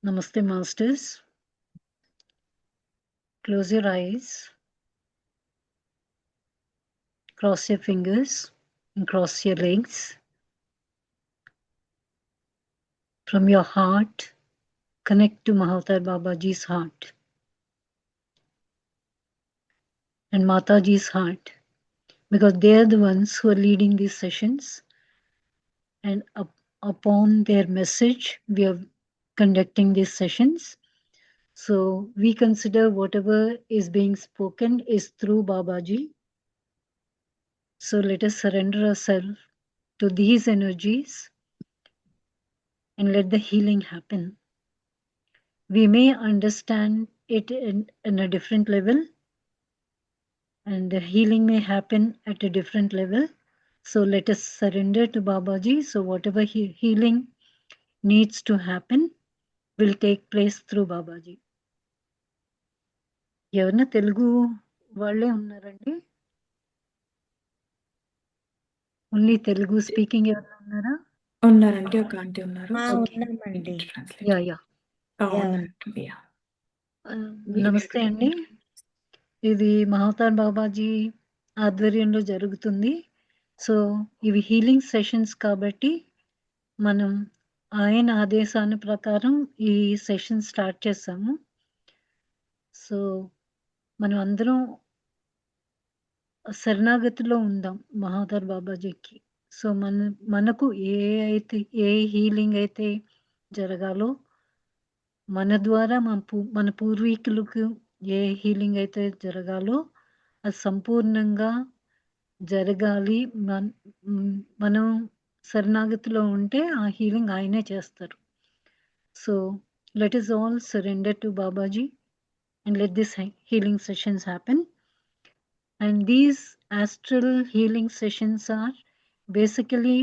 Namaste, Masters. Close your eyes, cross your fingers, and cross your legs. From your heart, connect to Mahatar Babaji's heart and Mataji's heart, because they are the ones who are leading these sessions, and upon their message, we are conducting these sessions. So we consider whatever is being spoken is through Babaji. So let us surrender ourselves to these energies and let the healing happen. We may understand it in a different level, and the healing may happen at a different level. So let us surrender to Babaji. So whatever healing needs to happen will take place through Babaji. ఎవరన్నా తెలుగు వాళ్ళే ఉన్నారండి? Only Telugu speaking ఎవరైనా ఉన్నారా? ఉన్నారండి, ఒక aunty ఉన్నారు. ఉన్నామండి. Yeah yeah నమస్తే అండి. ఇది మహావతార్ బాబాజీ ఆధ్వర్యంలో జరుగుతుంది. సో ఇవి హీలింగ్ సెషన్స్ కాబట్టి మనం ఆయన ఆదేశాల ప్రకారం ఈ సెషన్ స్టార్ట్ చేసాము. సో మనం అందరం శరణాగతిలో ఉందాం మహావతార్ బాబాజీకి. సో మనకు ఏ హీలింగ్ అయితే జరగాలో, మన ద్వారా మన పూర్వీకులకు ఏ హీలింగ్ అయితే జరగాలో అది సంపూర్ణంగా జరగాలి. మనం శరణాగతిలో ఉంటే ఆ హీలింగ్ ఆయనే చేస్తారు. So let us all surrender to Babaji and let this healing sessions happen. And these astral healing sessions are basically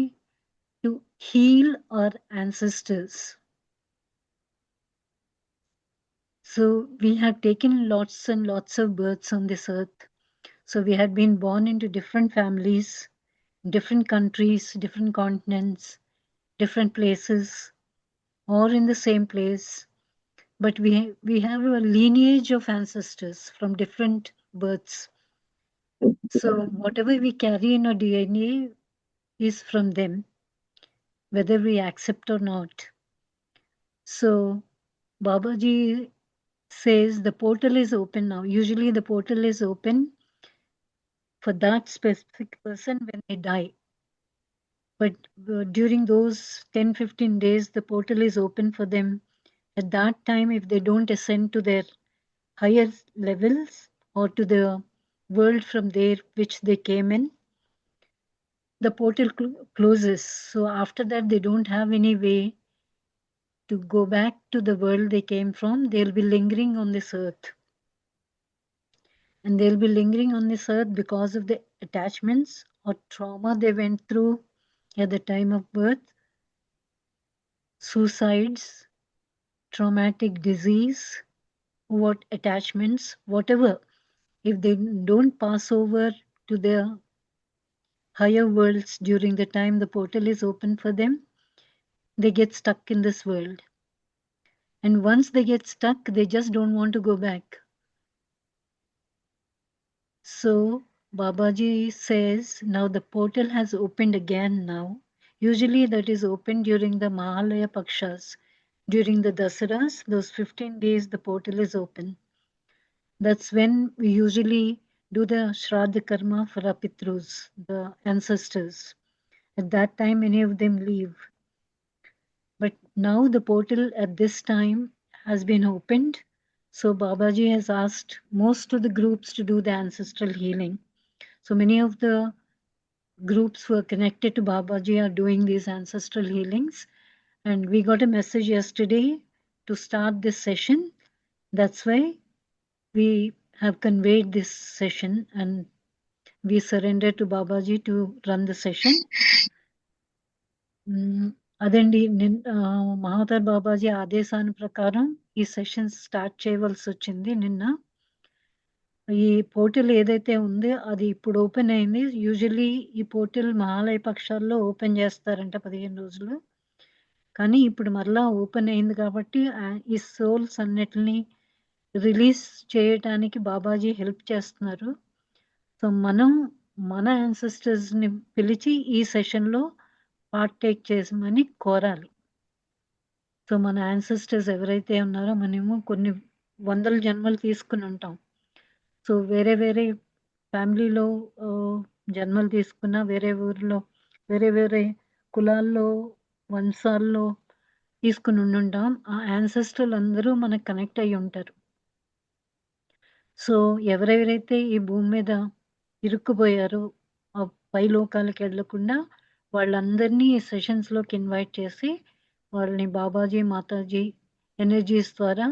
to heal our ancestors. So we have taken lots and lots of births on this earth. So we had been born into different families, different countries, different continents, different places, or in the same place. But we have a lineage of ancestors from different births. So whatever we carry in our DNA is from them, whether we accept or not. So Babaji says the portal is open now. Usually the portal is open for that specific person when they die. But during those 10-15 days, the portal is open for them. At that time, if they don't ascend to their higher levels or to the world from there which they came in, the portal closes. So after that, they don't have any way to go back to the world they came from. They'll be lingering on this earth. And they'll be lingering on this earth because of the attachments or trauma they went through at the time of birth, suicides, traumatic disease, what attachments, whatever. If they don't pass over to their higher worlds during the time the portal is open for them, they get stuck in this world. And once they get stuck, they just don't want to go back. So Babaji says, now the portal has opened again now. Usually that is open during the Mahalaya Pakshas. During the Dasaras, those 15 days, the portal is open. That's when we usually do the Shraddha Karma for our Pitrus, the ancestors. At that time, many of them leave. But now the portal at this time has been opened. So Babaji has asked most of the groups to do the ancestral healing. So many of the groups who are connected to Babaji are doing these ancestral healings. And we got a message yesterday to start this session. That's why we have conveyed this session and we surrender to Babaji to run the session. అదండి మహావతార్ బాబాజీ ఆదేశాన్ని ప్రకారం ఈ sessions start చేయవలసి వచ్చింది నిన్న. ఈ portal ఏదైతే ఉందో అది ఇప్పుడు ఓపెన్ అయింది. యూజువల్లీ ఈ పోర్టల్ మహాలయ పక్షాల్లో ఓపెన్ చేస్తారంట 15 రోజులు. కానీ ఇప్పుడు మరలా ఓపెన్ అయింది కాబట్టి ఈ సోల్స్ అన్నిటిని రిలీజ్ చేయటానికి బాబాజీ హెల్ప్ చేస్తున్నారు. సో మనం మన యాన్సెస్టర్స్‌ని పిలిచి ఈ సెషన్‌లో పార్టేక్ చేసమని కోరాలి. సో మన యాన్సెస్టర్స్ ఎవరైతే ఉన్నారో మనము కొన్ని వందల జన్మలు తీసుకుని ఉంటాం. సో వేరే వేరే ఫ్యామిలీలో జన్మలు తీసుకున్న వేరే ఊర్లో వేరే వేరే కులాల్లో వంశాల్లో తీసుకుని ఉండుంటాం. ఆ యాన్సెస్టర్లు అందరూ మనకు కనెక్ట్ అయ్యి ఉంటారు. సో ఎవరెవరైతే ఈ భూమి మీద ఇరుక్కుపోయారో ఆ పై లోకాలకు వెళ్ళకుండా వాళ్ళందరినీ ఈ సెషన్స్‌లోకి ఇన్వైట్ చేసి వాళ్ళని బాబాజీ, మాతాజీ ఎనర్జీస్ ద్వారా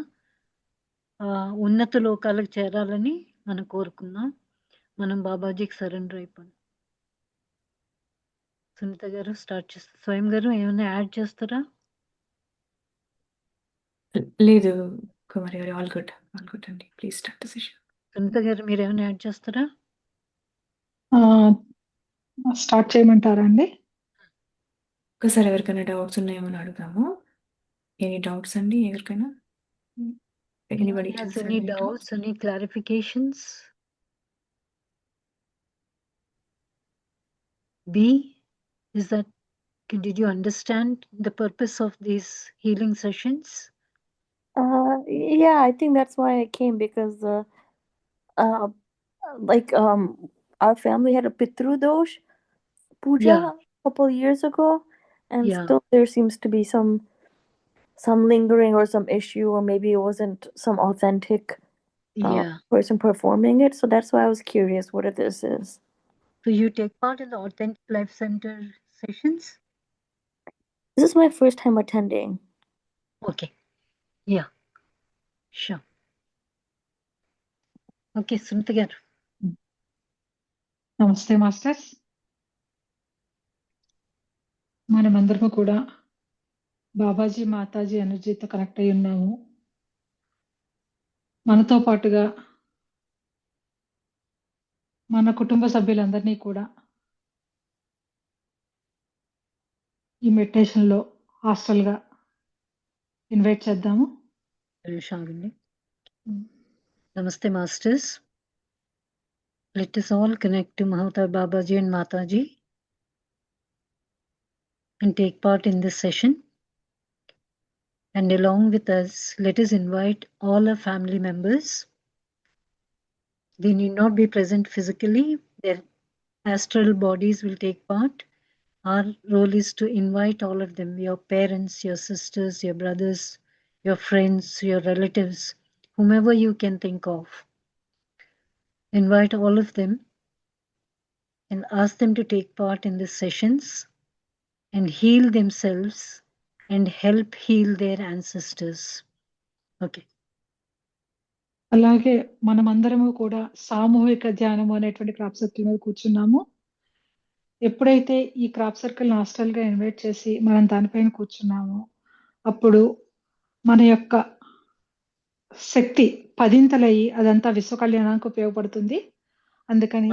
ఉన్నత లోకాలకు చేరాలని మనం కోరుకుందాం. మనం బాబాజీకి సరెండర్ అయిపోయాం. సునీత గారు స్టార్ట్ చేస్తారు. స్వయం గారు ఏమైనా యాడ్ చేస్తారా? లేదు కుమారి గారు, ఆల్ గుడ్ అండి. Please start the session. Sunitha garu మీరేమైనా యాడ్ చేస్తారా? స్టార్ట్ చేయమంటారా అండి? ఒకసారి ఎవరికైనా డౌట్స్ ఉన్నాయేమో అని అడుగుదాము. ఎనీ డౌట్స్ అండి ఎవరికైనా? Anybody Has has any any doubts? doubts, any clarifications? B, is that, did you understand the purpose of these healing sessions? Yeah, I think that's why I came, because like our family had a Pitru Dosh puja Yeah. a couple of years ago, and Yeah. still there seems to be some lingering or some issue, or maybe it wasn't some authentic Yeah. person performing it. So that's why I was curious what this is. So you take part in the Authentic Life Center sessions? This is my first time attending. Okay. Yeah. Sure. Okay, Sunita garu. నమస్తే masters. మనమందరము కూడా బాబాజీ, మాతాజీ ఎనర్జీతో connect అయి ఉన్నాము. మనతో పాటుగా మన కుటుంబ సభ్యులందరినీ కూడా ఈ మెడిటేషన్‌లో హాస్టల్‌గా ఇన్వైట్ చేద్దాము. Namaste, Masters. Let us all connect to Mahavatar Babaji and Mataji and take part in this session. And along with us, let us invite all our family members. They need not be present physically. Their astral bodies will take part. Our role is to invite all of them, your parents, your sisters, your brothers, your friends, your relatives, whomever you can think of. Invite all of them and ask them to take part in these sessions and heal themselves and help heal their ancestors. Okay. అలాగే మనమందరము కూడా సామూహిక ధ్యానము అనేటువంటి crop circle మీద కూర్చున్నాము. ఎప్పుడైతే ఈ క్రాప్ సర్కిల్ హాస్టల్‌గా ఇన్వైట్ చేసి మనం దానిపైన కూర్చున్నామో అప్పుడు మన యొక్క శక్తి పదింతలయ్యి అదంతా విశ్వ కళ్యాణానికి ఉపయోగపడుతుంది. అందుకని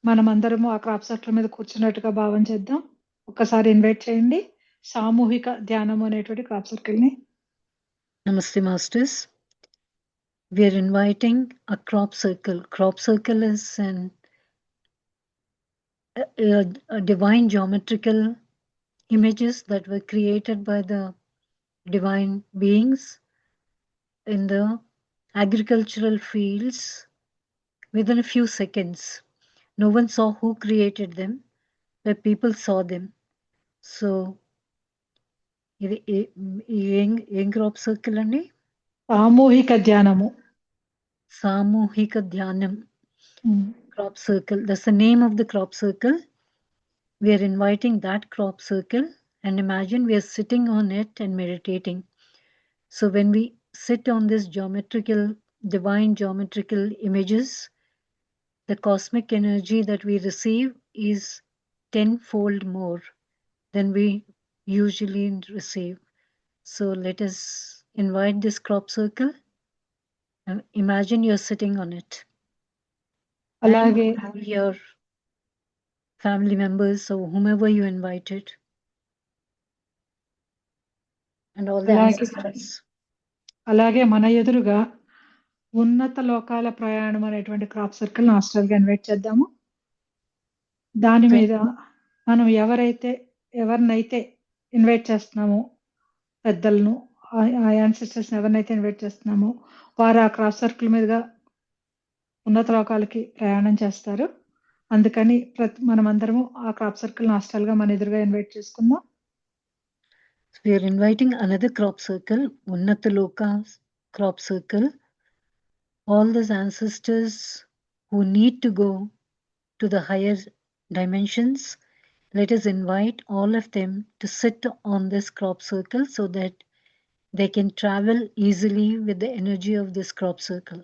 మనమందరము ఆ క్రాప్ సర్కిల్ మీద కూర్చున్నట్టుగా భావం చేద్దాం. ఒక్కసారి ఇన్వైట్ చేయండి సామూహిక ధ్యానము అనేటువంటి crop సర్కిల్‌ని. Namaste, Masters. We are inviting a crop circle. Crop circle is a divine geometrical images that were created by the divine beings in the agricultural fields within a few seconds. No one saw who created them, but people saw them. So, ఇది ఏం crop circle అండి? సామూహిక ధ్యానము. సామూహిక ధ్యానం. Crop circle. That's the name of the crop circle. We are inviting that crop circle and imagine we are sitting on it and meditating. So when we sit on this divine geometrical images, the cosmic energy that we receive is 10-fold more than we usually receive. So let us invite this crop circle and imagine you're sitting on it. అలాగే your family members or whomever you invited. and all the అలాగే ancestors. అలాగే మన ఎదురుగా ఉన్నత లోకాల ప్రయాణం అనేటువంటి crop circle ఆస్ట్రల్గా invite చేద్దాము. దాని మీద మనం ఎవరినైతే ఇన్వైట్ చేస్తున్నామో పెద్దలను, ఆ యాన్సిస్టర్స్ ఎవరినైతే ఇన్వైట్ చేస్తున్నామో వారు ఆ క్రాప్ సర్కిల్ మీదుగా ఉన్నత లోకాలకి ప్రయాణం చేస్తారు. అందుకని మనమందరము ఆ క్రాప్ సర్కిల్ ఆస్ట్రల్గా మన ఎదురుగా ఇన్వైట్ చేసుకుందాం. We are inviting another crop circle, Unnata Loka crop circle. All those ancestors who need to go to the higher dimensions, let us invite all of them to sit on this crop circle so that they can travel easily with the energy of this crop circle.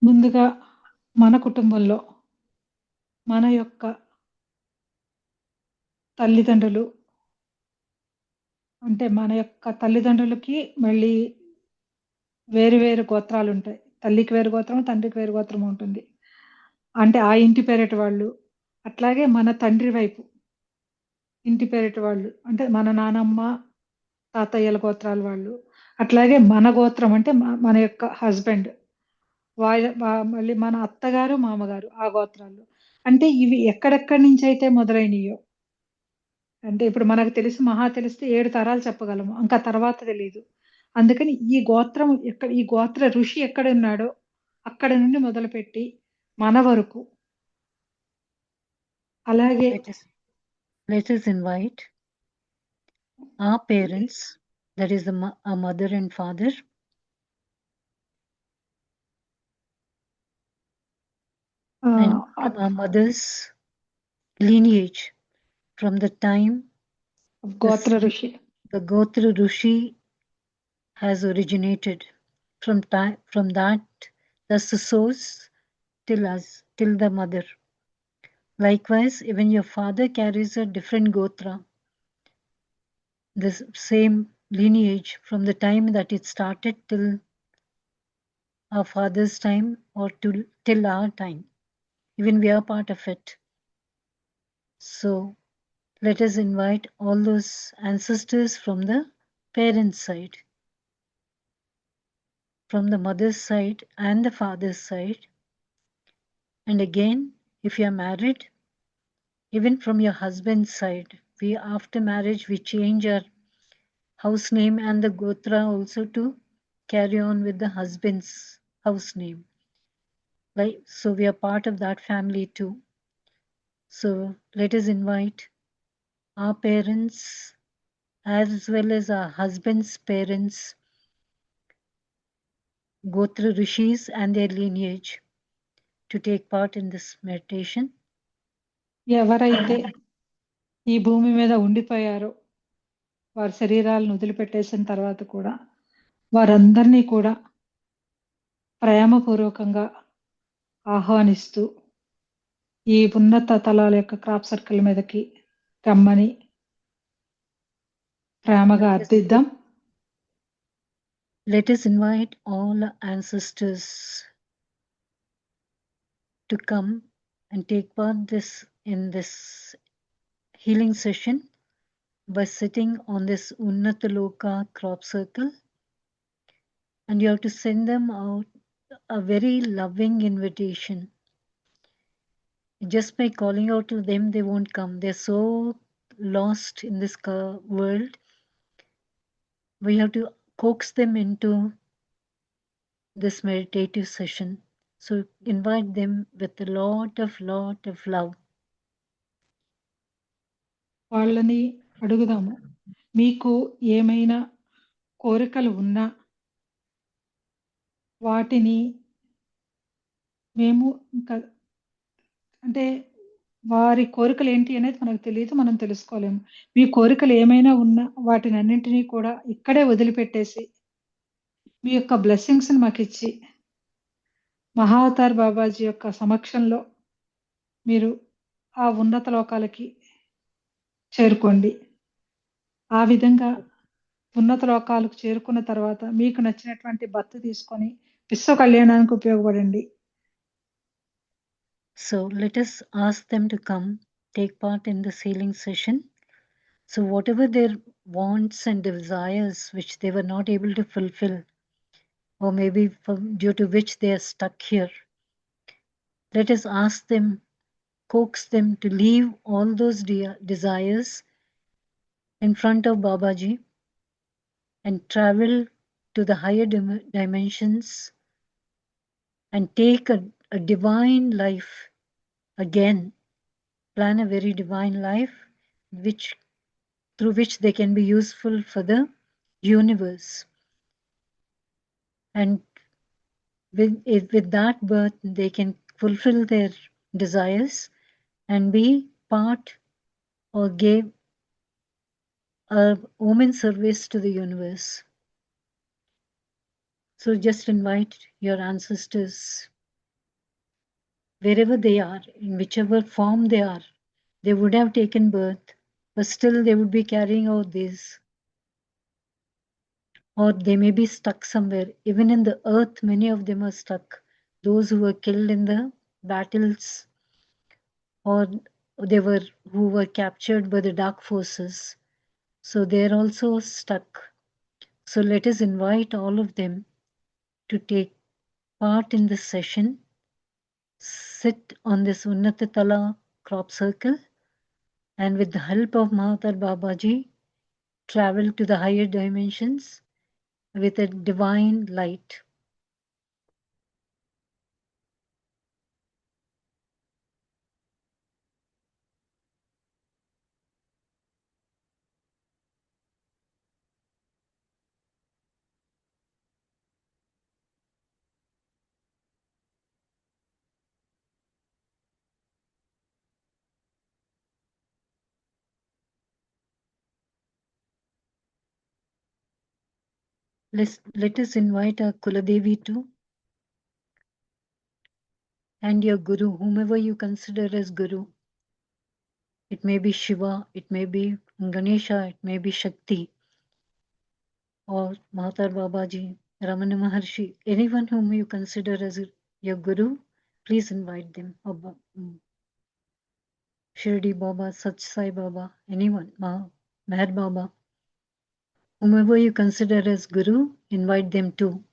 ముందుగా మన కుటుంబంలో మన యొక్క తల్లిదండ్రులు, అంటే మన యొక్క తల్లిదండ్రులకి మళ్ళీ వేరు గోత్రాలు ఉంటాయి. తల్లికి వేరు గోత్రం, తండ్రికి వేరు గోత్రం ఉంటుంది. అంటే ఆ ఇంటి పేరటి వాళ్ళు, అట్లాగే మన తండ్రి వైపు ఇంటి పేరటి వాళ్ళు, అంటే మన నానమ్మ తాతయ్యల గోత్రాల వాళ్ళు, అట్లాగే మన గోత్రం అంటే మన యొక్క హస్బెండ్, మళ్ళీ మన అత్తగారు మామగారు ఆ గోత్రాలు. అంటే ఇవి ఎక్కడెక్కడి నుంచి అయితే మొదలైనయో, అంటే ఇప్పుడు మనకు తెలిస్తే 7 తరాలు చెప్పగలము, ఇంకా తర్వాత తెలియదు. అందుకని ఈ గోత్ర ఋషి ఎక్కడున్నాడో అక్కడ నుండి మొదలుపెట్టి మన వరకు. అలాగే let us invite our parents, that is our mother and father, and our mother's lineage from the time గోత్ర ఋషి, the Gotra Rishi has originated. From that, that's the source till us, till the mother. Likewise, even your father carries a different Gotra, the same lineage from the time that it started till our father's time or till our time. Even we are part of it. So let us invite all those ancestors from the parents' side, from the mother's side and the father's side. And again, if you are married, even from your husband's side, after marriage we change our house name and the Gotra also to carry on with the husband's house name. Right? So we are part of that family too. So let us invite our parents as well as our husband's parents, Gotra Rishis and their lineage, to take part in this meditation. ఎవరైతే ఈ భూమి మీద ఉండిపోయారో, వారి శరీరాలను వదిలిపెట్టేసిన తర్వాత కూడా వారందరినీ కూడా ప్రేమపూర్వకంగా ఆహ్వానిస్తూ ఈ ఉన్నత తలాల యొక్క క్రాప్ సర్కిల్ మీదకి రమ్మని ప్రేమగా అర్థిద్దాం. Let us invite all ancestors to come and take part in this healing session by sitting on this Unnata Loka crop circle, and you have to send them out a very loving invitation. Just by calling out to them, they won't come. They're so lost in this world. We have to coax them into this meditative session. So invite them with a lot of love. వాళ్ళని అడుగుదాము, మీకు ఏమైనా కోరికలు ఉన్నా వాటిని మేము ఇంకా, అంటే వారి కోరికలు ఏంటి అనేది మనకు తెలియదు, మనం తెలుసుకోలేము. మీ కోరికలు ఏమైనా ఉన్నా వాటిని అన్నింటినీ కూడా ఇక్కడే వదిలిపెట్టేసి మీ యొక్క బ్లెస్సింగ్స్ని మాకు ఇచ్చి మహావతార్ బాబాజీ యొక్క సమక్షంలో మీరు ఆ ఉన్నత లోకాలకి చేరుకోండి. ఆ విధంగా ఉన్నత లోకాలకు చేరుకున్న తర్వాత మీకు నచ్చినటువంటి భర్త తీసుకొని విశ్వ కళ్యాణానికి ఉపయోగపడండి. So let us ask them to come, take part in this healing session So whatever their wants and desires which they were not able to fulfill, or maybe due to which they are stuck here, let us ask them, coax them to leave all those desires in front of Babaji and travel to the higher dimensions and take a divine life again, plan a very divine life through which they can be useful for the universe. And with that birth, they can fulfill their desires and be part or give a woman service to the universe. So just invite your ancestors, wherever they are, in whichever form they are. They would have taken birth, but still they would be carrying out this. Or they may be stuck somewhere. Even in the earth, many of them are stuck. Those who were killed in the battles, or who were captured by the dark forces. So they're also stuck. So let us invite all of them to take part in this session. Sit on this Unnatatala crop circle, and with the help of Mahatar Babaji, travel to the higher dimensions with a divine light. Let us invite our Kuladevi too, and your Guru, whomever you consider as Guru. It may be Shiva, it may be Ganesha, it may be Shakti, or Mahatar Babaji, Ramana Maharshi, anyone whom you consider as your Guru, please invite them. Shirdi Baba, Sach Sai Baba, anyone, Meher Baba, whomever you consider as Guru, invite them too.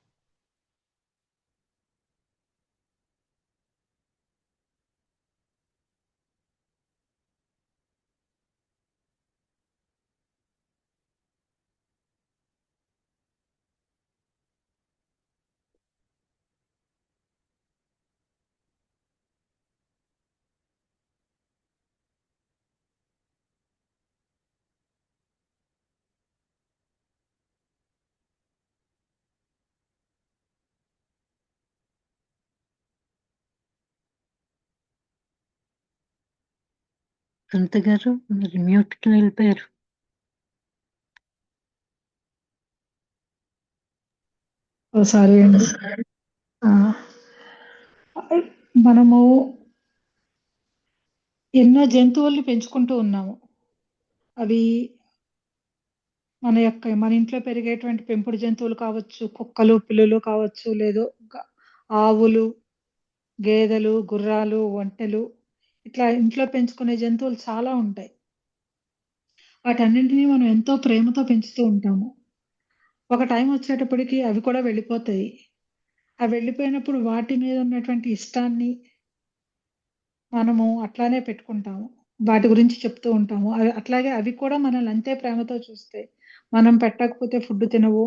Kanta garu, మీరు మ్యూట్కి వెళ్ళిపోయారు. ఒకసారి అండి మనము ఎన్నో జంతువుల్ని పెంచుకుంటూ ఉన్నాము. అవి మన ఇంట్లో పెరిగేటువంటి పెంపుడు జంతువులు కావచ్చు, కుక్కలు, పిల్లులు కావచ్చు, లేదు ఆవులు, గేదెలు, గుర్రాలు, ఒంటెలు, ఇట్లా ఇంట్లో పెంచుకునే జంతువులు చాలా ఉంటాయి. వాటన్నింటినీ మనం ఎంతో ప్రేమతో పెంచుతూ ఉంటాము. ఒక టైం వచ్చేటప్పటికి అవి కూడా వెళ్ళిపోతాయి. అవి వెళ్ళిపోయినప్పుడు వాటి మీద ఉన్నటువంటి ఇష్టాన్ని మనము అట్లానే పెట్టుకుంటాము. వాటి గురించి చెప్తూ ఉంటాము. అట్లాగే అవి కూడా మనల్ని అంతే ప్రేమతో చూస్తాయి. మనం పెట్టకపోతే ఫుడ్ తినవు.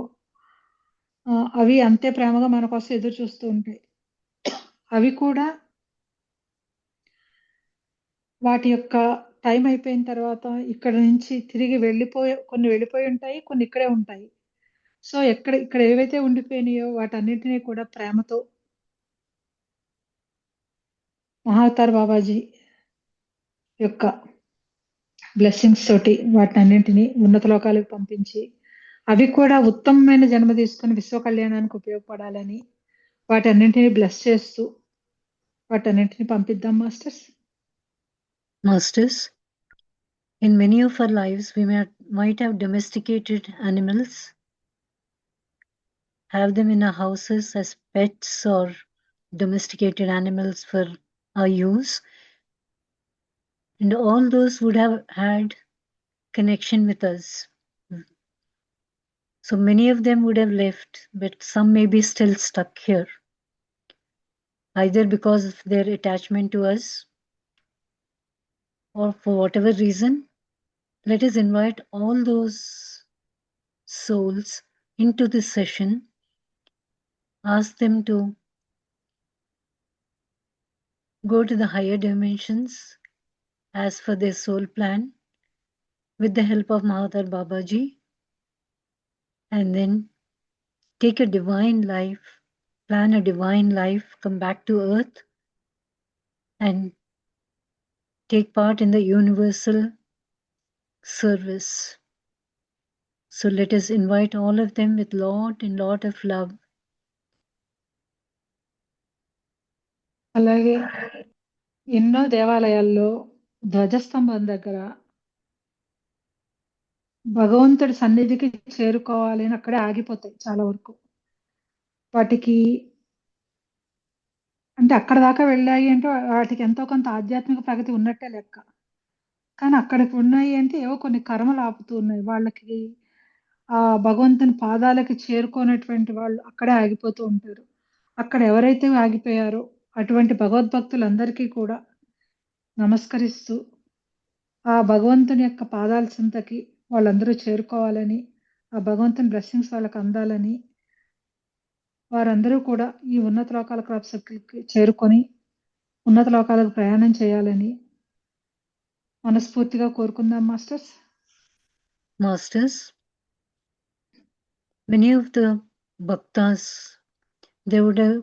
అవి అంతే ప్రేమగా మన కోసం ఎదురు చూస్తూ ఉంటాయి. అవి కూడా వాటి యొక్క టైం అయిపోయిన తర్వాత ఇక్కడ నుంచి తిరిగి కొన్ని వెళ్ళిపోయి ఉంటాయి, కొన్ని ఇక్కడే ఉంటాయి. సో ఇక్కడ ఏవైతే ఉండిపోయినాయో వాటన్నిటిని కూడా ప్రేమతో మహావతార్ బాబాజీ యొక్క బ్లెస్సింగ్స్ తోటి వాటన్నింటినీ ఉన్నత లోకాలకు పంపించి అవి కూడా ఉత్తమమైన జన్మ తీసుకొని విశ్వ కళ్యాణానికి ఉపయోగపడాలని వాటన్నింటినీ బ్లెస్ చేస్తూ వాటన్నింటినీ పంపిద్దాం masters. Masters, in many of our lives, we might have domesticated animals, have them in our houses as pets or domesticated animals for our use. And all those would have had connection with us. So many of them would have left, but some may be still stuck here, either because of their attachment to us or for whatever reason. Let us invite all those souls into this session, ask them to go to the higher dimensions as for their soul plan with the help of Mahathir Babaji, and then take a divine life, plan a divine life, come back to earth and take part in the universal service. So let us invite all of them with lot and lot of love. అలాగే ఎన్నో దేవాలయాల్లో ధ్వజస్తంభం దగ్గర భగవంతుడి సన్నిధికి చేరుకోవాలి అని అక్కడే ఆగిపోతాయి చాలా వరకు. వాటికి అంటే అక్కడ దాకా వెళ్ళాయి అంటే వాటికి ఎంతో కొంత ఆధ్యాత్మిక ప్రగతి ఉన్నట్టే లెక్క. కానీ అక్కడికి ఉన్నాయి అంటే ఏవో కొన్ని కర్మలు ఆపుతూ ఉన్నాయి. వాళ్ళకి ఆ భగవంతుని పాదాలకి చేరుకోనటువంటి వాళ్ళు అక్కడే ఆగిపోతూ ఉంటారు. అక్కడ ఎవరైతే ఆగిపోయారో అటువంటి భగవద్భక్తులందరికీ కూడా నమస్కరిస్తూ ఆ భగవంతుని యొక్క పాదాల చెంతకి వాళ్ళందరూ చేరుకోవాలని, ఆ భగవంతుని బ్లెస్సింగ్స్ వాళ్ళకి అందాలని, వారందరూ కూడా ఈ ఉన్నత లోకాల క్రాప్ సర్కిల్‌కి చేరుకొని ఉన్నత లోకాలకు ప్రయాణం చేయాలని మనస్ఫూర్తిగా కోరుకుందాం masters. Masters, many of the bhaktas, they would have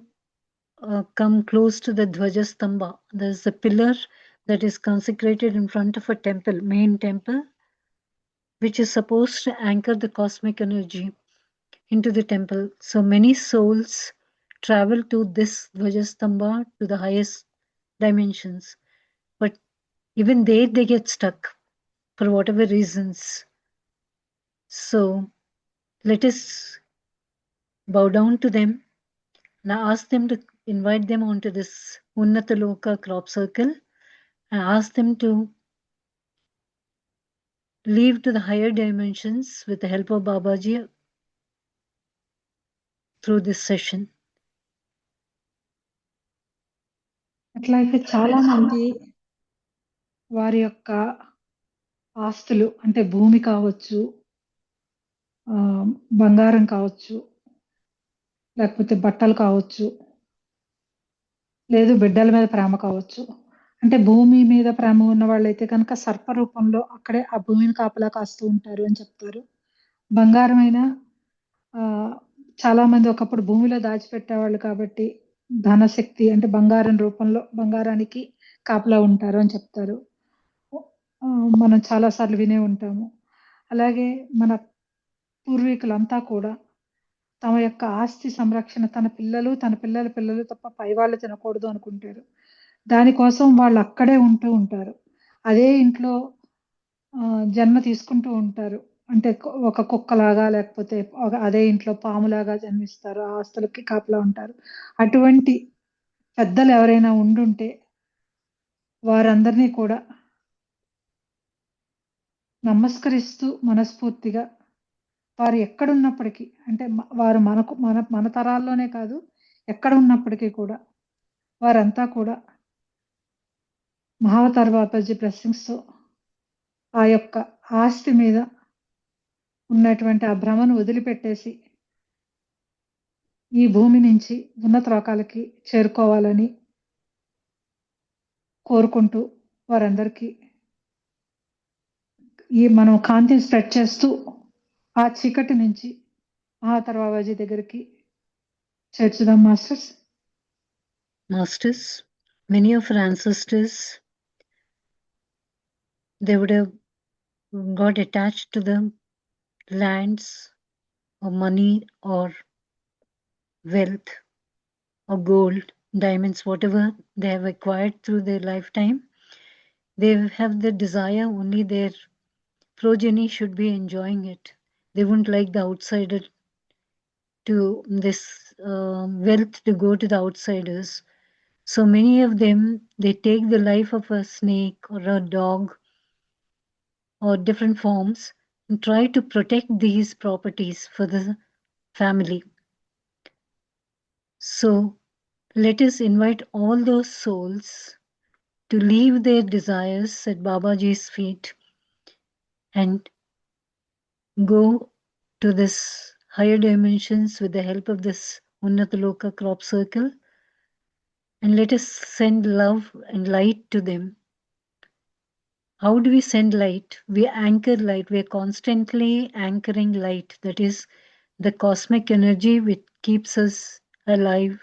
come close to the Dvajastambha. There's a pillar that is consecrated in front of a temple, main temple, which is supposed to anchor the cosmic energy into the temple. So many souls travel to this Dvajastambha, to the highest dimensions. But even there, they get stuck for whatever reasons. So let us bow down to them and ask them to invite them onto this Unnata Loka crop circle and ask them to leave to the higher dimensions with the help of Babaji through this session. అట్లాగే చాలా మంది వారి యొక్క ఆస్తులు అంటే భూమి కావచ్చు, బంగారం కావచ్చు, లేకపోతే బట్టలు కావచ్చు, లేదు బిడ్డల మీద ప్రేమ కావచ్చు. అంటే భూమి మీద ప్రేమ ఉన్న వాళ్ళైతే కనుక సర్ప రూపంలో అక్కడే ఆ భూమిని కాపలా కాస్తూ ఉంటారు అని చెప్తారు. బంగారమైనా చాలా మంది ఒకప్పుడు భూమిలో దాచిపెట్టేవాళ్ళు కాబట్టి ధనశక్తి అంటే బంగారం రూపంలో బంగారానికి కాపలా ఉంటారు అని చెప్తారు. మనం చాలా సార్లు వినే ఉంటాము. అలాగే మన పూర్వీకులంతా కూడా తమ యొక్క ఆస్తి సంరక్షణ తన పిల్లలు, తన పిల్లల పిల్లలు తప్ప పైవాళ్ళు తినకూడదు అనుకుంటారు. దానికోసం వాళ్ళు అక్కడే ఉంటూ ఉంటారు. అదే ఇంట్లో జన్మ తీసుకుంటూ ఉంటారు. అంటే ఒక కుక్కలాగా లేకపోతే అదే ఇంట్లో పాములాగా జన్మిస్తారు. ఆ ఆస్తులకి కాపలా ఉంటారు. అటువంటి పెద్దలు ఎవరైనా ఉండుంటే వారందరినీ కూడా నమస్కరిస్తూ మనస్ఫూర్తిగా వారు ఎక్కడున్నప్పటికీ అంటే వారు మన తరాల్లోనే కాదు ఎక్కడ ఉన్నప్పటికీ కూడా వారంతా కూడా మహావతార్ బాబాజీ బ్లెస్సింగ్స్‌తో ఆ యొక్క ఆస్తి మీద ఉన్నటువంటి ఆ భ్రమను వదిలిపెట్టేసి ఈ భూమి నుంచి ఉన్నత లోకాలకి చేరుకోవాలని కోరుకుంటూ వారందరికీ మనం కాంతిని స్ప్రెడ్ చేస్తూ ఆ చీకటి నుంచి మహావతార్ బాబాజీ దగ్గరికి చేర్చుదాం masters. Masters, many of our ancestors, they would have got attached to the lands or money or wealth or gold, diamonds, whatever they have acquired through their lifetime. They have the desire only their progeny should be enjoying it. They wouldn't like the outsider to this wealth to go to the outsiders. So many of them, they take the life of a snake or a dog or different forms and try to protect these properties for the family. So let us invite all those souls to leave their desires at Babaji's feet and go to this higher dimensions with the help of this Unnataloka crop circle, and let us send love and light to them. How do we send light? We anchor light. We are constantly anchoring light. That is the cosmic energy which keeps us alive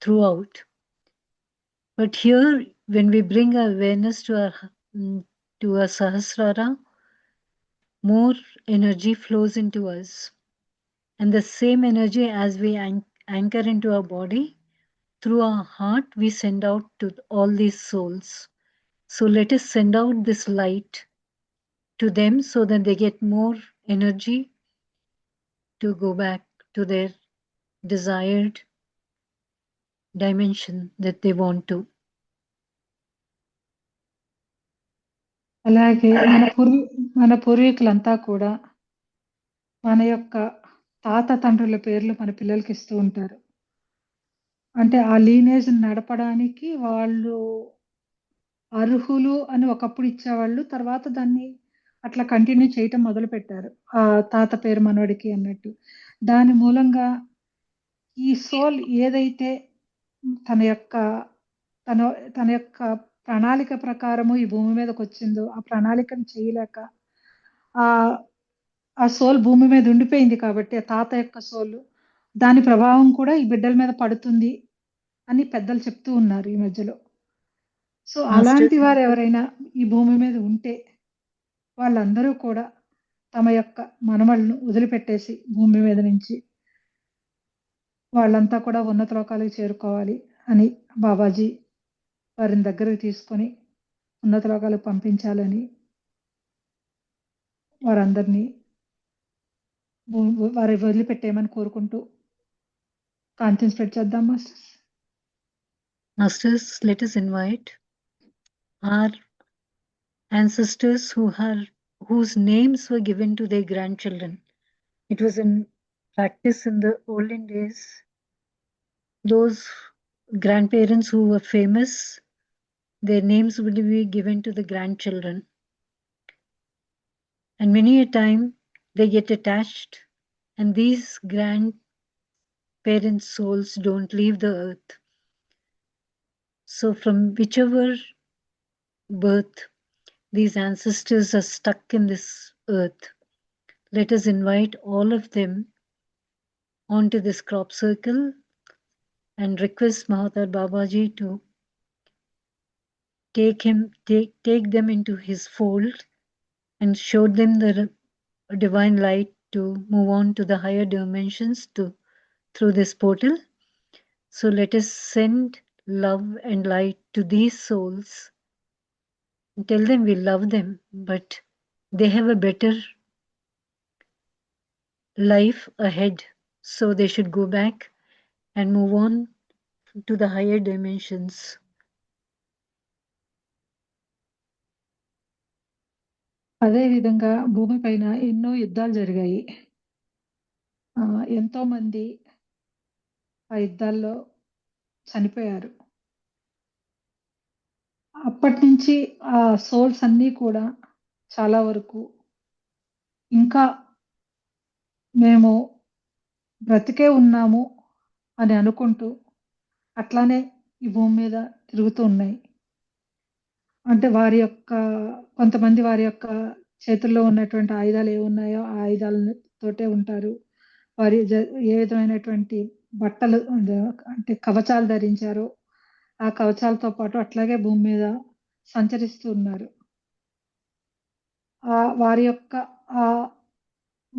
throughout. But here, when we bring our awareness to our Sahasrara, more energy flows into us. And the same energy as we anchor into our body, through our heart, we send out to all these souls. So let us send out this light to them so that they get more energy to go back to their desired dimension that they want to. అలాగే మన పూర్వీకులంతా కూడా మన యొక్క తాత తండ్రుల పేర్లు మన పిల్లలకి ఇస్తూ ఉంటారు. అంటే ఆ లీనేజ్ నడపడానికి వాళ్ళు అర్హులు అని ఒకప్పుడు ఇచ్చేవాళ్ళు. తర్వాత దాన్ని అట్లా కంటిన్యూ చేయటం మొదలుపెట్టారు. ఆ తాత పేరు మనవడికి అన్నట్టు. దాని మూలంగా ఈ సోల్ ఏదైతే తన యొక్క ప్రణాళిక ప్రకారము ఈ భూమి మీదకొచ్చిందో, ఆ ప్రణాళికను చేయలేక ఆ సోల్ భూమి మీద ఉండిపోయింది కాబట్టి, ఆ తాత యొక్క సోలు, దాని ప్రభావం కూడా ఈ బిడ్డల మీద పడుతుంది అని పెద్దలు చెప్తూ ఉన్నారు ఈ మధ్యలో. సో అలాంటి వారు ఎవరైనా ఈ భూమి మీద ఉంటే వాళ్ళందరూ కూడా తమ యొక్క మనమలను వదిలిపెట్టేసి భూమి మీద నుంచి వాళ్ళంతా కూడా ఉన్నత లోకాలకు చేరుకోవాలి అని బాబాజీ వారిని దగ్గరకు తీసుకొని ఉన్నత లోకాలకు పంపించాలని వారందరినీ వారి వదిలిపెట్టేయమని కోరుకుంటూ కాంతిని స్ప్రెడ్ చేద్దాం masters. Masters, let us invite our ancestors whose names were given to their grandchildren. It was in practice in the olden days. Those grandparents who were famous, their names would be given to the grandchildren. And many a time they get attached, and these grandparents' souls don't leave the earth. So from whichever birth these ancestors are stuck in this earth, let us invite all of them onto this crop circle and request Mahathar Babaji to take them into his fold and show them the divine light to move on to the higher dimensions through this portal. So let us send love and light to these souls and tell them we love them, but they have a better life ahead. So they should go back and move on to the higher dimensions. అదే విధంగా భూమిపైన ఎన్నో యుద్ధాలు జరిగాయి. ఎంతో మంది ఆ యుద్ధాల్లో చనిపోయారు. అప్పటి నుంచి ఆ సోల్స్ అన్నీ కూడా చాలా వరకు ఇంకా మేము బ్రతికే ఉన్నాము అని అనుకుంటూ అట్లానే ఈ భూమి మీద తిరుగుతూ ఉన్నాయి. అంటే కొంతమంది వారి యొక్క చేతుల్లో ఉన్నటువంటి ఆయుధాలు ఏమున్నాయో ఆ ఆయుధాలతోటే ఉంటారు. వారి ఏ విధమైనటువంటి బట్టలు అంటే కవచాలు ధరించారో ఆ కవచాలతో పాటు అట్లాగే భూమి మీద సంచరిస్తూ ఉన్నారు. వారి యొక్క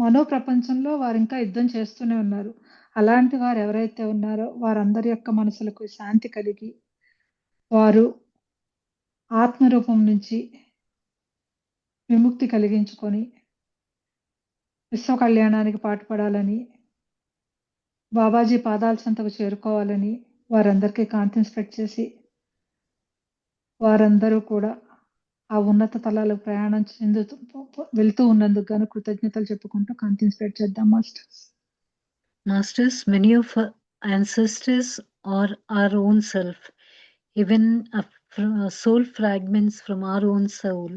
మనో ప్రపంచంలో వారు ఇంకా యుద్ధం చేస్తూనే ఉన్నారు. అలాంటి వారు ఎవరైతే ఉన్నారో వారందరి యొక్క మనసులకు శాంతి కలిగి వారు ఆత్మరూపం నుంచి విముక్తి కలిగించుకొని విశ్వ కళ్యాణానికి పాటుపడాలని, బాబాజీ పాదాల చెంతకు చేరుకోవాలని వారందరికీ కాంతిని స్ప్రెడ్ చేసి వారందరూ కూడా ఆ ఉన్నత తలాలకు ప్రయాణం వెళ్తూ ఉన్నందుకు గాను కృతజ్ఞతలు చెప్పుకుంటూ కాంతిని స్ప్రెడ్ చేద్దాం masters. Masters, many of our ancestors or our own self, even soul fragments from our own soul,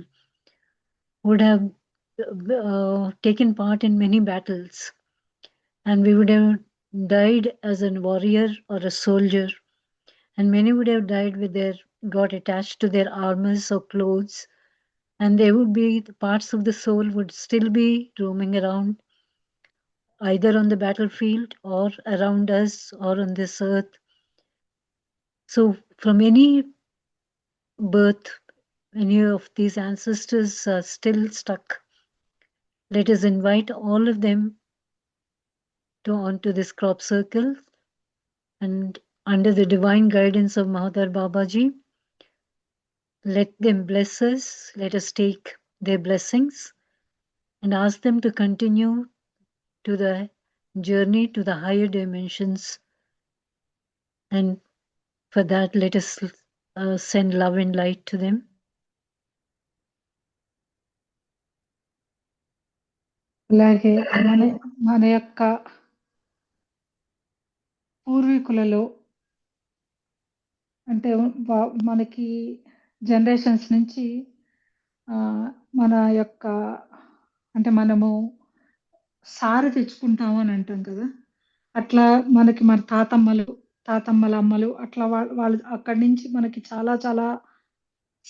would have taken part in many battles, and we would have died as a warrior or a soldier, and many would have died with got attached to their armors or clothes, and they would be, the parts of the soul would still be roaming around, either on the battlefield or around us or on this earth. So from any birth, any of these ancestors are still stuck. Let us invite all of them onto this crop circle, and under the divine guidance of Mahadar Babaji, let them bless us, let us take their blessings and ask them to continue to the journey to the higher dimensions. And for that, let us send love and light to them. అలాగే మన యొక్క పూర్వీకులలో అంటే మనకి generations నుంచి మన యొక్క అంటే మనము సారి తెచ్చుకుంటాము అని అంటాం కదా, అట్లా మనకి మన తాతమ్మల అమ్మలు అట్లా వాళ్ళు అక్కడి నుంచి మనకి చాలా చాలా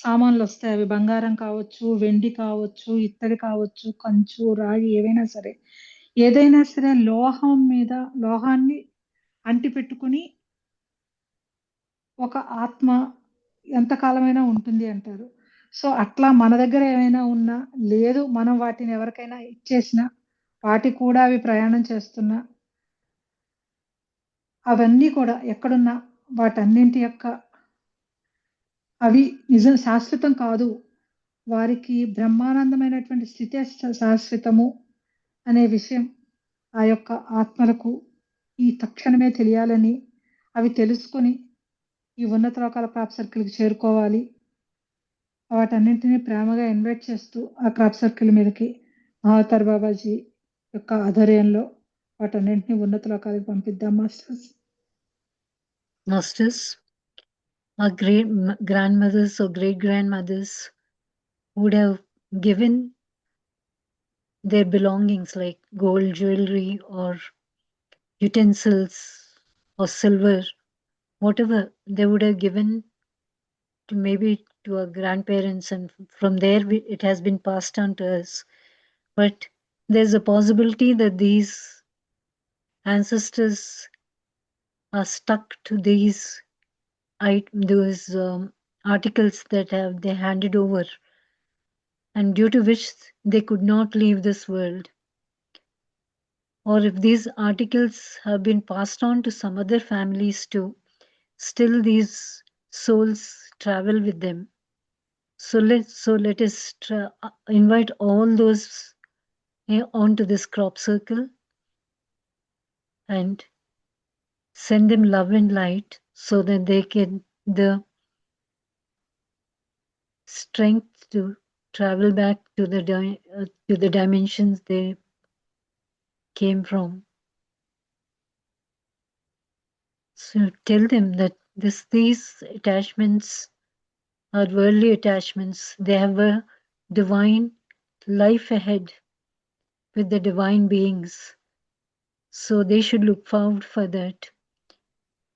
సామాన్లు వస్తాయి. అవి బంగారం కావచ్చు, వెండి కావచ్చు, ఇత్తడి కావచ్చు, కంచు, రాగి, ఏవైనా సరే, ఏదైనా సరే లోహాన్ని అంటిపెట్టుకుని ఒక ఆత్మ ఎంతకాలమైనా ఉంటుంది అంటారు. సో అట్లా మన దగ్గర ఏమైనా ఉన్నా, లేదు మనం వాటిని ఎవరికైనా ఇచ్చేసినా, వాటికి కూడా అవి ప్రయాణం చేస్తున్నా, అవన్నీ కూడా ఎక్కడున్నా వాటన్నింటి యొక్క అవి నిజం శాశ్వతం కాదు, వారికి బ్రహ్మానందమైనటువంటి స్థితే శాశ్వతము అనే విషయం ఆ యొక్క ఆత్మలకు ఈ తక్షణమే తెలియాలని, అవి తెలుసుకొని ఈ ఉన్నత లోకాల క్రాప్ సర్కిల్కి చేరుకోవాలి. వాటన్నింటినీ ప్రేమగా ఇన్వైట్ చేస్తూ ఆ క్రాప్ సర్కిల్ మీదకి మహావతార్ బాబాజీ యొక్క ఆధ్వర్యంలో వాటన్నింటినీ ఉన్నత లోకాలకు పంపిద్దాం masters. Masters, our great grandmothers or great grandmothers would have given their belongings like gold jewelry or utensils or silver, whatever they would have given to maybe to our grandparents, and from there it has been passed on to us. But there's a possibility that these ancestors are stuck to those articles that they handed over, and due to which they could not leave this world. Or if these articles have been passed on to some other families too, still these souls travel with them. So let us invite all those onto this crop circle and send them love and light so that they get the strength to travel back to the dimensions they came from. So tell them that these attachments are worldly attachments. They have a divine life ahead with the divine beings. So they should look forward for that,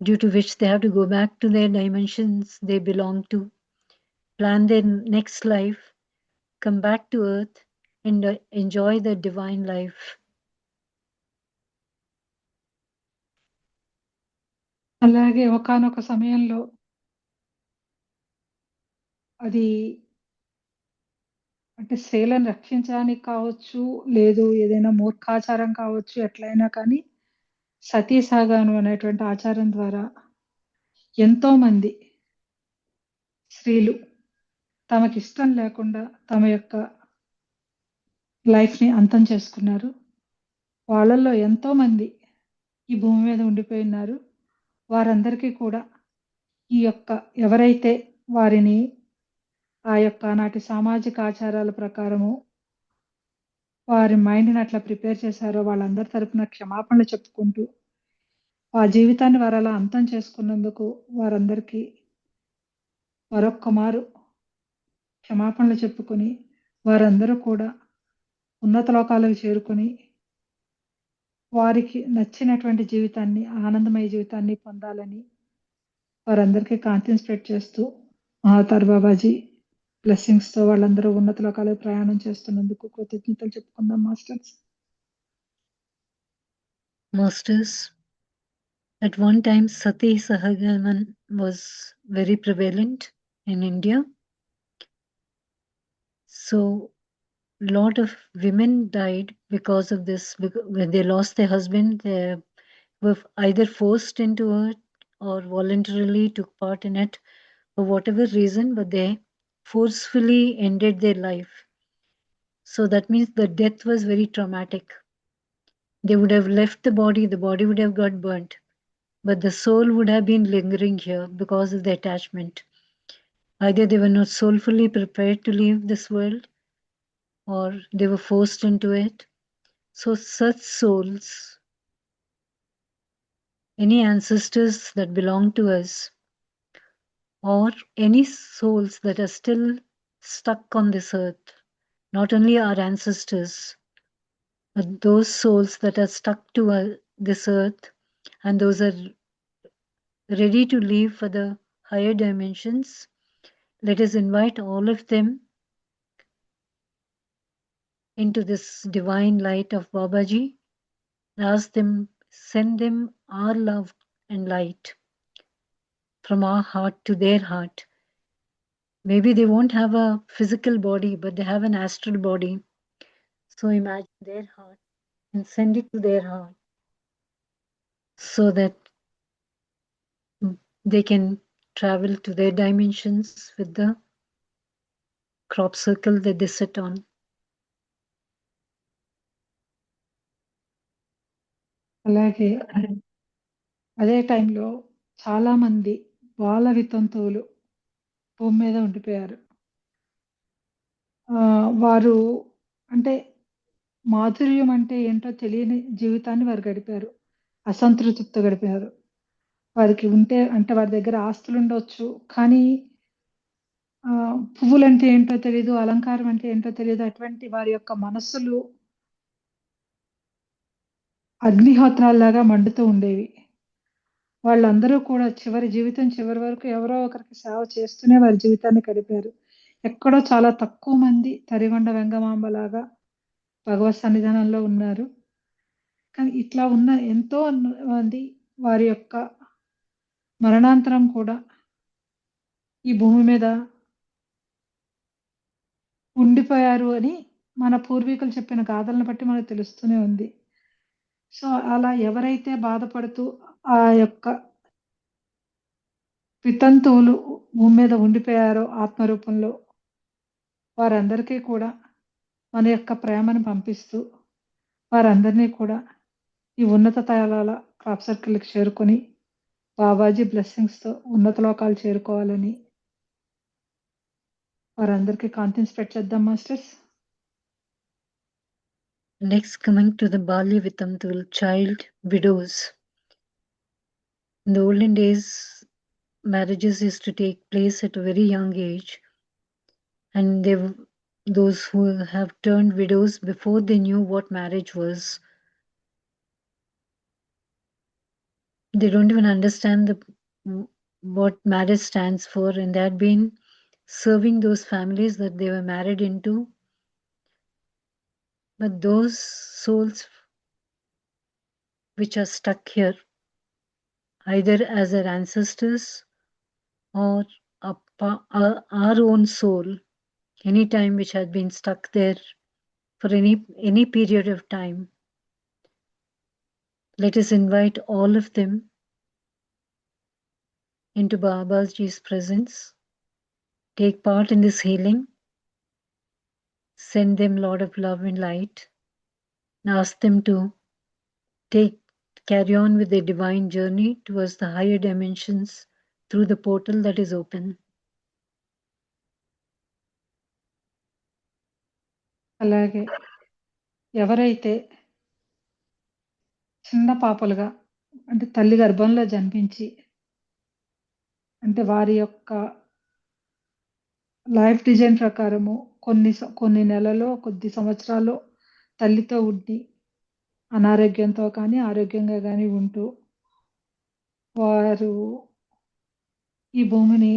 due to which they have to go back to their dimensions they belong to, plan their next life, come back to earth and enjoy the divine life. అలాగే ఒకానొక సమయంలో అది అంటే స్త్రీలను రక్షించడానికి కావచ్చు, లేదు ఏదైనా మూర్ఖాచారం కావచ్చు, ఎట్లయినా కానీ సతీ సాగాను అనేటువంటి ఆచారం ద్వారా ఎంతో మంది స్త్రీలు తమకిష్టం లేకుండా తమ యొక్క లైఫ్ని అంతం చేసుకున్నారు. వాళ్ళల్లో ఎంతో మంది ఈ భూమి మీద ఉండిపోయినారు. వారందరికీ కూడా ఈ యొక్క ఎవరైతే వారిని ఆ యొక్క ఆనాటి సామాజిక ఆచారాల ప్రకారము వారి మైండ్‌ని అట్లా ప్రిపేర్ చేశారో వాళ్ళందరి తరపున క్షమాపణలు చెప్పుకుంటూ, ఆ జీవితాన్ని వారలా అంతం చేసుకున్నందుకు వారందరికీ మరొక్క మారు క్షమాపణలు చెప్పుకొని, వారందరూ కూడా ఉన్నత లోకాలకు చేరుకొని, వారికి నచ్చినటువంటి జీవితాన్ని, ఆనందమయ జీవితాన్ని పొందాలని వారందరికీ కాంతిని స్ప్రెడ్ చేస్తూ, మహావతార్ బాబాజీ బ్లెస్సింగ్స్‌తో వాళ్ళందరూ ఉన్నత లోకాలకు ప్రయాణం చేస్తున్నందుకు కృతజ్ఞతలు చెప్పుకుందాం masters. Masters, at one time Sati Sahagaman was very prevalent in India. So lot of women died because of this. When they lost their husband, they were either forced into it or voluntarily took part in it for whatever reason, but they forcefully ended their life. So that means the death was very traumatic. They would have left the body would have got burnt, but the soul would have been lingering here because of the attachment. Either they were not soulfully prepared to leave this world, or they were forced into it. So such souls, any ancestors that belong to us, or any souls that are still stuck on this earth, not only our ancestors, but those souls that are stuck to this earth, and those are ready to leave for the higher dimensions, let us invite all of them into this divine light of Babaji. Ask them, send them our love and light from our heart to their heart. Maybe they won't have a physical body, but they have an astral body. So imagine their heart and send it to their heart so that they can travel to their dimensions with the crop circle that they sit on. అలాగే అదే టైంలో చాలామంది బాల వితంతువులు భూమి మీద ఉండిపోయారు. వారు అంటే మాధుర్యం అంటే ఏంటో తెలియని జీవితాన్ని వారు గడిపారు. అసంతృప్తితో గడిపారు. వారికి అంటే వారి దగ్గర ఆస్తులుండొచ్చు. కానీ పువ్వులంటే ఏంటో తెలీదు, అలంకారం అంటే ఏంటో తెలీదు. అటువంటి వారి యొక్క మనస్సులు అగ్నిహోత్రాల్లాగా మండుతూ ఉండేవి. వాళ్ళందరూ కూడా చివరి వరకు ఎవరో ఒకరికి సేవ చేస్తూనే వారి జీవితాన్ని గడిపారు. ఎక్కడో చాలా తక్కువ మంది తరిగొండ వెంగమాంబలాగా భగవత్ సన్నిధానంలో ఉన్నారు. కానీ ఇట్లా ఉన్న ఎంతో మంది వారి యొక్క మరణాంతరం కూడా ఈ భూమి మీద ఉండిపోయారు అని మన పూర్వీకులు చెప్పిన గాథలను బట్టి మనకు తెలుస్తూనే ఉంది. సో అలా ఎవరైతే బాధపడుతూ ఆ యొక్క వితంతువులు భూమి మీద ఉండిపోయారో ఆత్మరూపంలో, వారందరికీ కూడా మన యొక్క ప్రేమను పంపిస్తూ వారందరినీ కూడా ఈ ఉన్నత తలాల క్రాప్ సర్కిల్‌కి చేరుకొని బాబాజీ బ్లెస్సింగ్స్‌తో ఉన్నత లోకాలు చేరుకోవాలని వారందరికీ కాంతిని స్ప్రెడ్ చేద్దాం masters. Next, coming to the Balya Vitantul, child widows. In the olden days, marriages used to take place at a very young age, and those who have turned widows before they knew what marriage was. They don't even understand what marriage stands for, and they had been serving those families that they were married into. But those souls which are stuck here, either as their ancestors or our own soul, any time which had been stuck there for any period of time, let us invite all of them into Babaji's presence, take part in this healing, send them Lord of love and light, and ask them to carry on with their divine journey towards the higher dimensions through the portal that is open. అలాగే ఎవరైతే చిన్న పాపలుగా అంటే తల్లి గర్భంలో జన్మించి అంటే వారి యొక్క లైఫ్ డిజైన్ ప్రకారము కొన్ని నెలలో, కొద్ది సంవత్సరాలు తల్లితో ఉండి అనారోగ్యంతో కానీ, ఆరోగ్యంగా గానీ ఉంటూ వారు ఈ భూమిని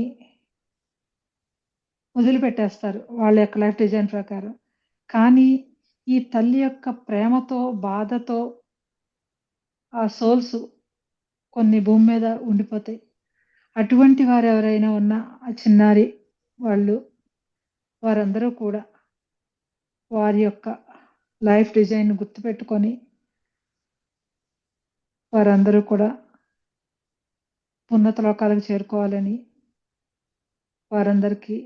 వదిలిపెట్టేస్తారు. వాళ్ళ యొక్క లైఫ్ డిజైన్ ప్రకారం. కానీ ఈ తల్లి యొక్క ప్రేమతో, బాధతో ఆ సోల్స్ కొన్ని భూమి మీద ఉండిపోతాయి. అటువంటి వారెవరైనా ఉన్నా ఆ చిన్నారి వారందరూ కూడా వారి యొక్క లైఫ్ డిజైన్ గుర్తుపెట్టుకొని వారందరూ కూడా ఉన్నత లోకాలకు చేరుకోవాలని వారందరికీ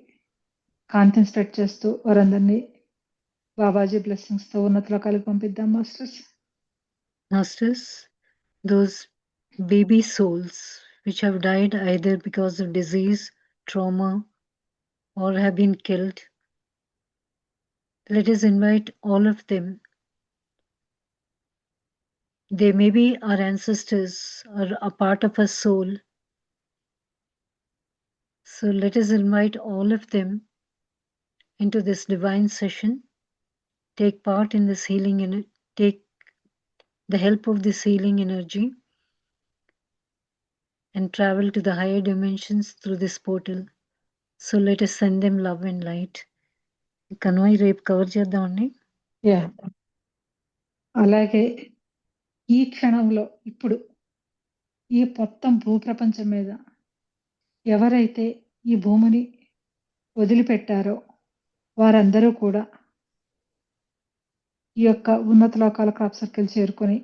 కాంతిని స్ప్రెడ్ చేస్తూ వారందరినీ బాబాజీ బ్లెస్సింగ్స్‌తో ఉన్నత లోకాలకు పంపిద్దాం masters. Masters, those baby souls which have died either because of disease, trauma, or have been killed, let us invite all of them. They may be our ancestors or a part of our soul. So let us invite all of them into this divine session. Take part in this healing and take the help of this healing energy and travel to the higher dimensions through this portal. So let us send them love and light. Kanwai రేపు cover చేద్దామండి. Yeah! అలాగే ఈ క్షణంలో ఇప్పుడు ఈ మొత్తం భూప్రపంచం మీద ఎవరైతే ఈ భూమిని వదిలిపెట్టారో వారందరూ కూడా ఈ యొక్క ఉన్నత లోకాల క్రాప్ సర్కిల్ చేరుకొని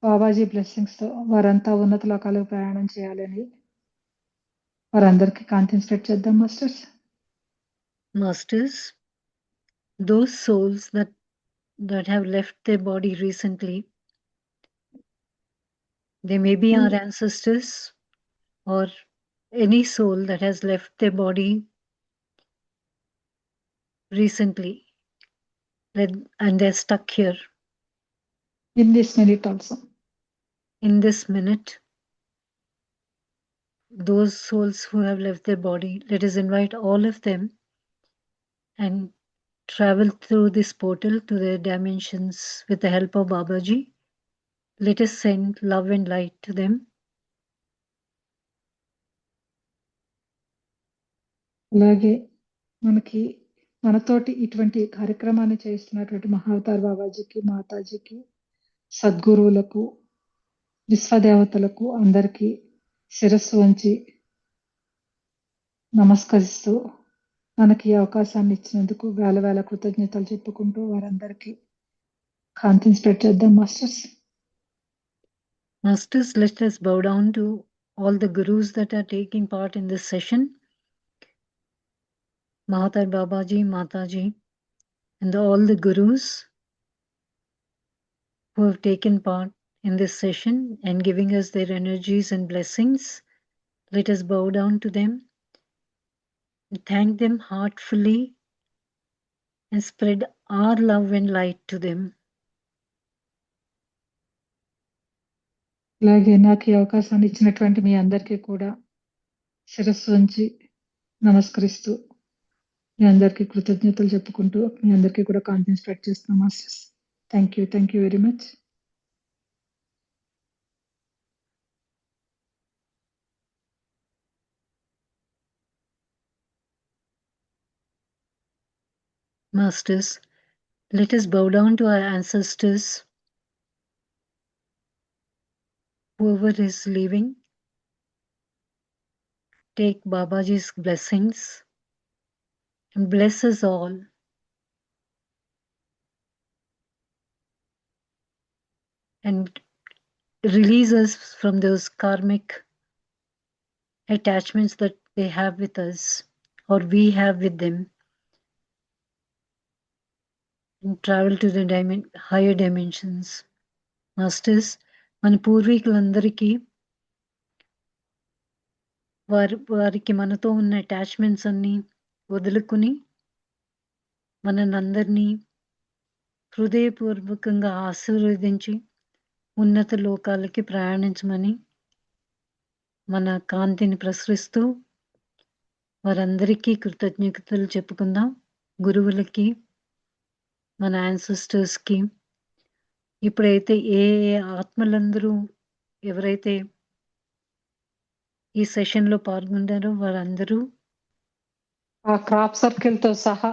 బాబాజీ బ్లెస్సింగ్స్‌తో వారంతా ఉన్నత లోకాలకు ప్రయాణం చేయాలని వారందరికీ కాంతిని స్ప్రెడ్ చేద్దాం masters. Masters, those souls that have left their body recently, they may be our ancestors or any soul that has left their body recently and they're stuck here in this minute also. in this minute. Those souls who have left their body, let us invite all of them and travel through this portal to their dimensions with the help of Babaji. Let us send love and light to them. అలాగే మనతోటి ఇటువంటి కార్యక్రమాన్ని చేస్తున్నటువంటి మహావతార్ బాబాజీకి, మాతాజీకి, సద్గురువులకు, విశ్వదేవతలకు అందరికీ శిరస్సు వంచి నమస్కరిస్తూ మనకి ఈ అవకాశాన్ని ఇచ్చినందుకు వేల కృతజ్ఞతలు చెప్పుకుంటూ వారందరికీ కాంతిని స్ప్రెడ్ చేద్దాం masters. Masters, let us bow down to all the gurus that are taking part in this session. Mahatar Babaji, Mataji, and all the gurus who have taken part in this session and giving us their energies and blessings. Let us bow down to them, thank them heartfully, and spread our love and light to them. అలాగే నాకు ఈ అవకాశాన్ని ఇచ్చినటువంటి మీ అందరికీ కూడా శిరస్సు వంచి నమస్కరిస్తూ మీ అందరికీ కృతజ్ఞతలు చెప్పుకుంటూ మీ అందరికీ కూడా కాంతిని స్ప్రెడ్ చేస్తున్నాం masters. Thank you very much. Masters, let us bow down to our ancestors. Whoever is leaving, take Babaji's blessings and bless us all. And release us from those karmic attachments that they have with us or we have with them. And travel to the higher dimensions. Masters, మన పూర్వీకులందరికీ వారికి మనతో ఉన్న attachments అన్ని వదులుకుని మనందరినీ హృదయపూర్వకంగా ఆశీర్వదించి ఉన్నత లోకాలకి ప్రయాణించమని మన కాంతిని ప్రసరిస్తూ వారందరికీ కృతజ్ఞతలు చెప్పుకుందాం. గురువులకి, మన యాన్సిస్టర్స్కి. ఇప్పుడైతే ఏ ఆత్మలందరూ ఎవరైతే ఈ సెషన్లో పాల్గొన్నారో వారందరూ ఆ క్రాప్ సర్కిల్ తో సహా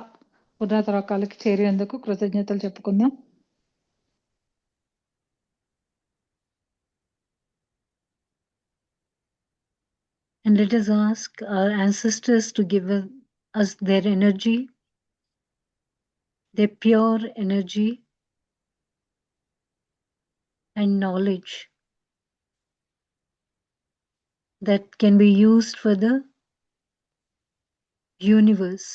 ఉన్నత రకాలకి చేరేందుకు కృతజ్ఞతలు చెప్పుకుందాం. and let us ask our ancestors to give us their energy, their pure energy and knowledge that can be used for the universe.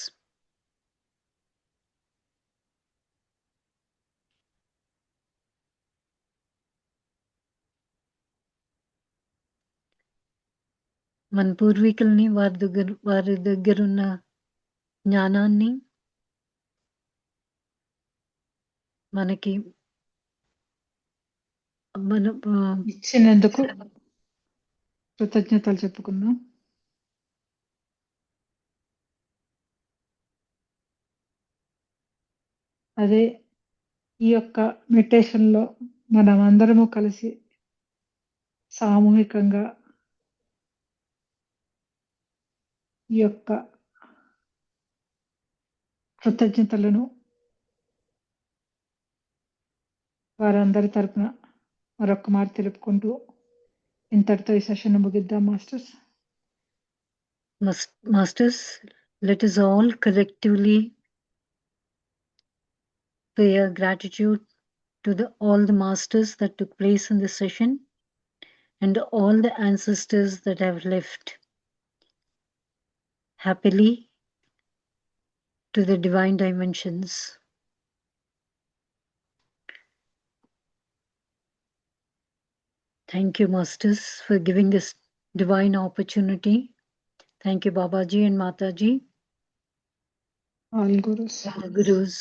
మన పూర్వీకుల్ని వారి దగ్గరున్న జ్ఞానాన్ని మనకి మన ఇచ్చినందుకు కృతజ్ఞతలు చెప్పుకుందాం. అదే ఈ యొక్క మెడిటేషన్ లో మనం అందరము కలిసి సామూహికంగా ఈ యొక్క కృతజ్ఞతలను వారందరి తరపున మరొక మారు తెలుపుకుంటూ ఇంతటితో ఈ సెషన్ ముగిద్దాం masters. Masters, let us all collectively pay our gratitude to all the masters that took place in this session and all the ancestors that have left happily to the divine dimensions. Thank you, Masters, for giving this divine opportunity. Thank you, Babaji and Mataji. All gurus. The Gurus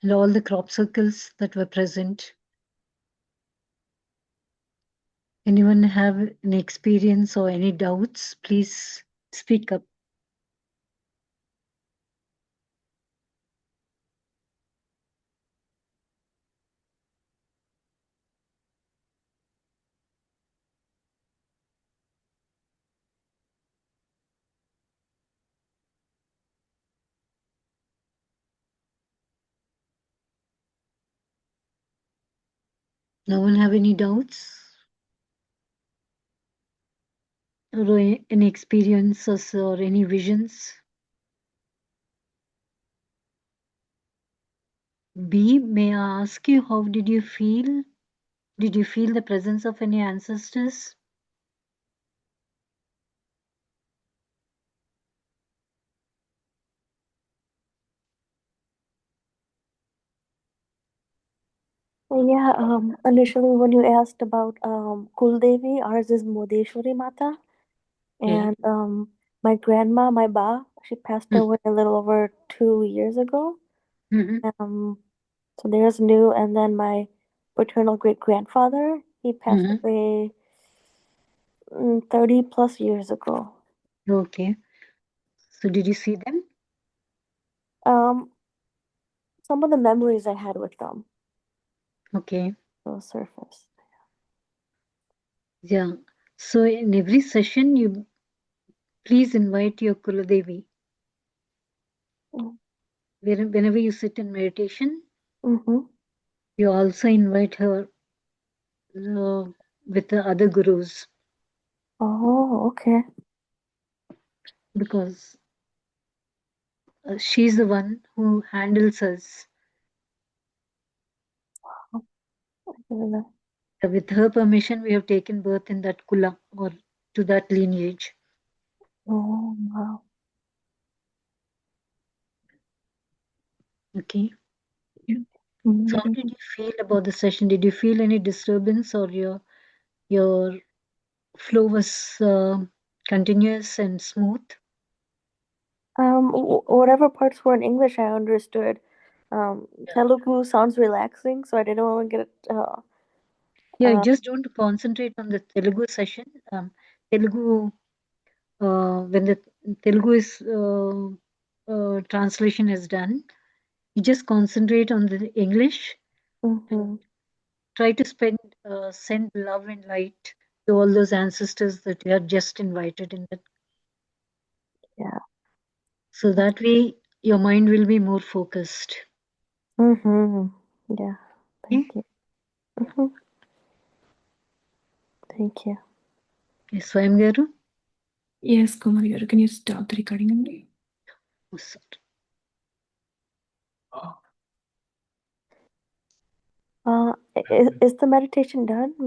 and all the crop circles that were present. Anyone have any experience or any doubts, please speak up. No one have any doubts or any experiences or any visions? B, may I ask you, how did you feel? Did you feel the presence of any ancestors? Yeah, initially when you asked about Kuldevi, ours is Modeshwari Mata. Yeah. And my grandma, my ba, she passed away a little over 2 years ago. Mhm. So there's new, and then my paternal great grandfather, he passed away 30 plus years ago. Okay. So did you see them? Some of the memories I had with them Okay. will surface. Yeah. So in every session, you please invite your Kuladevi. Mm. Whenever you sit in meditation, Mm-hmm. you also invite her with the other gurus. Oh, okay. Because she's the one who handles us. With her permission, we have taken birth in that Kula or to that lineage. Oh, wow. Okay. Mm-hmm. So how did you feel about the session? Did you feel any disturbance, or your flow was continuous and smooth? Whatever parts were in English, I understood. Telugu sounds relaxing, so I didn't want to get Yeah, just don't concentrate on the Telugu session. Telugu, when the Telugu is translation is done, you just concentrate on the English. Try to send love and light to all those ancestors that you are just invited in that. Yeah. So that way your mind will be more focused. Yeah. Thank you. Thank you. Okay, Swayam garu. Yes, Kumari garu, can you stop the recording? Oh, sorry. Is the meditation done?